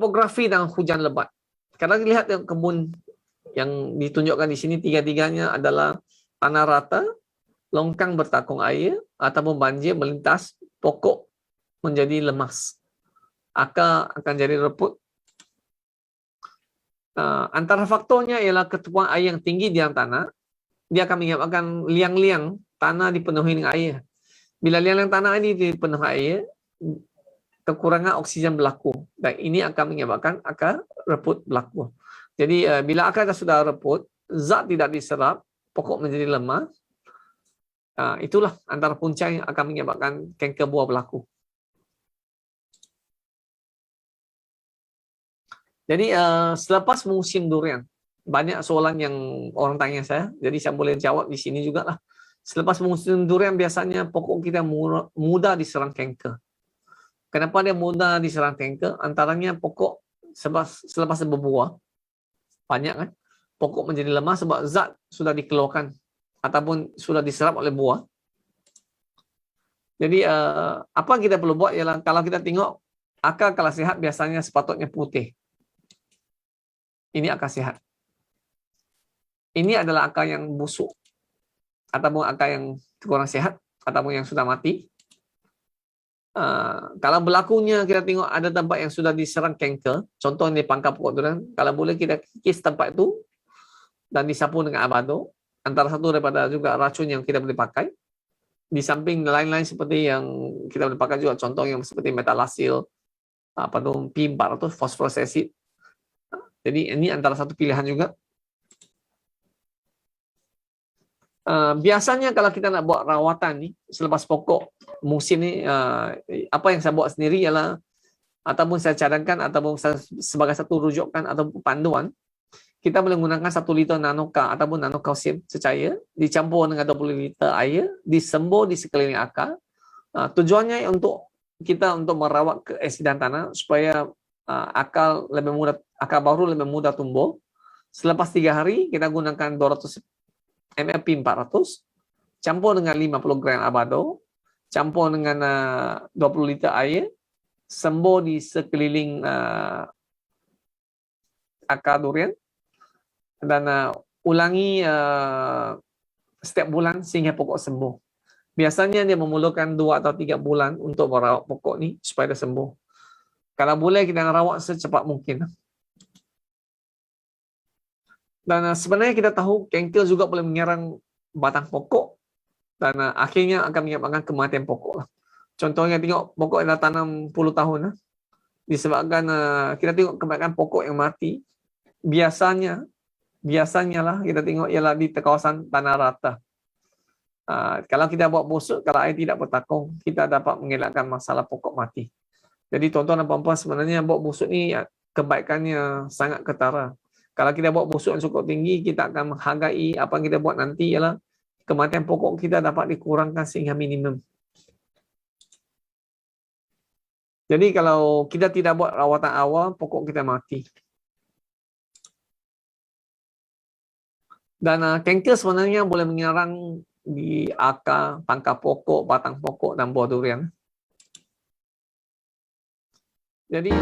topografi dan hujan lebat. Kalau dilihat kebun yang ditunjukkan di sini, tiga-tiganya adalah tanah rata, longkang bertakung air, ataupun banjir melintas, pokok menjadi lemas. Akar akan jadi reput. Antara faktornya ialah ketepuan air yang tinggi di dalam tanah. Dia akan menyebabkan liang-liang tanah dipenuhi dengan air. Bila liang-liang tanah ini dipenuhi air, kekurangan oksigen berlaku. Dan ini akan menyebabkan akar reput berlaku. Jadi bila akar sudah reput, zat tidak diserap, pokok menjadi lemah. Itulah antara punca yang akan menyebabkan kanker buah berlaku. Jadi selepas musim durian, banyak soalan yang orang tanya saya, jadi saya boleh jawab di sini juga lah. Selepas musim durian biasanya pokok kita mudah diserang kanker. Kenapa dia mudah diserang kanker? Antaranya pokok selepas berbuah, banyak kan, pokok menjadi lemah sebab zat sudah dikeluarkan ataupun sudah diserap oleh buah. Jadi apa yang kita perlu buat ialah kalau kita tengok akar kalau sihat biasanya sepatutnya putih. Ini akar sihat. Ini adalah akar yang busuk ataupun akar yang kurang sihat ataupun yang sudah mati. Kalau berlakunya kita tengok ada tempat yang sudah diserang kanker, contoh di pangkal pokok durian, kalau boleh kita kikis tempat itu dan disapu dengan abado, antara satu daripada juga racun yang kita boleh pakai. Di samping lain-lain seperti yang kita boleh pakai juga, contoh yang seperti metalasil, P400, phosphorus acid. Jadi ini antara satu pilihan juga. Biasanya kalau kita nak buat rawatan ni selepas pokok musim ni, apa yang saya buat sendiri ialah, ataupun saya cadangkan ataupun sebagai satu rujukan atau panduan, kita boleh menggunakan 1 liter nanoka ataupun nanokalsium secair dicampur dengan 20 liter air, disembur di sekeliling akar. Tujuannya untuk kita untuk merawat keasidan tanah supaya akar baru lebih mudah tumbuh. Selepas 3 hari kita gunakan 200 ml P400, campur dengan 50 gram abado, campur dengan 20 liter air, sembur di sekeliling akar durian, dan ulangi setiap bulan sehingga pokok sembuh. Biasanya dia memerlukan 2 atau 3 bulan untuk merawat pokok ni supaya dia sembuh. Kalau boleh kita rawat secepat mungkin. Dan sebenarnya kita tahu kanker juga boleh menyerang batang pokok dan akhirnya akan menyebabkan kematian pokok. Contohnya tengok pokok yang dah tanam puluh tahun, disebabkan kita tengok kebanyakan pokok yang mati, biasanya lah kita tengok ialah di kawasan tanah rata. Kalau kita buat busuk, kalau air tidak bertakung, kita dapat mengelakkan masalah pokok mati. Jadi tuan-tuan dan puan-puan, sebenarnya buat busuk ni kebaikannya sangat ketara. Kalau kita buat busuk yang cukup tinggi, kita akan menghargai apa yang kita buat nanti ialah kematian pokok kita dapat dikurangkan sehingga minimum. Jadi kalau kita tidak buat rawatan awal, pokok kita mati. Dan kanker sebenarnya boleh menyerang di akar, pangkal pokok, batang pokok dan buah durian. Jadi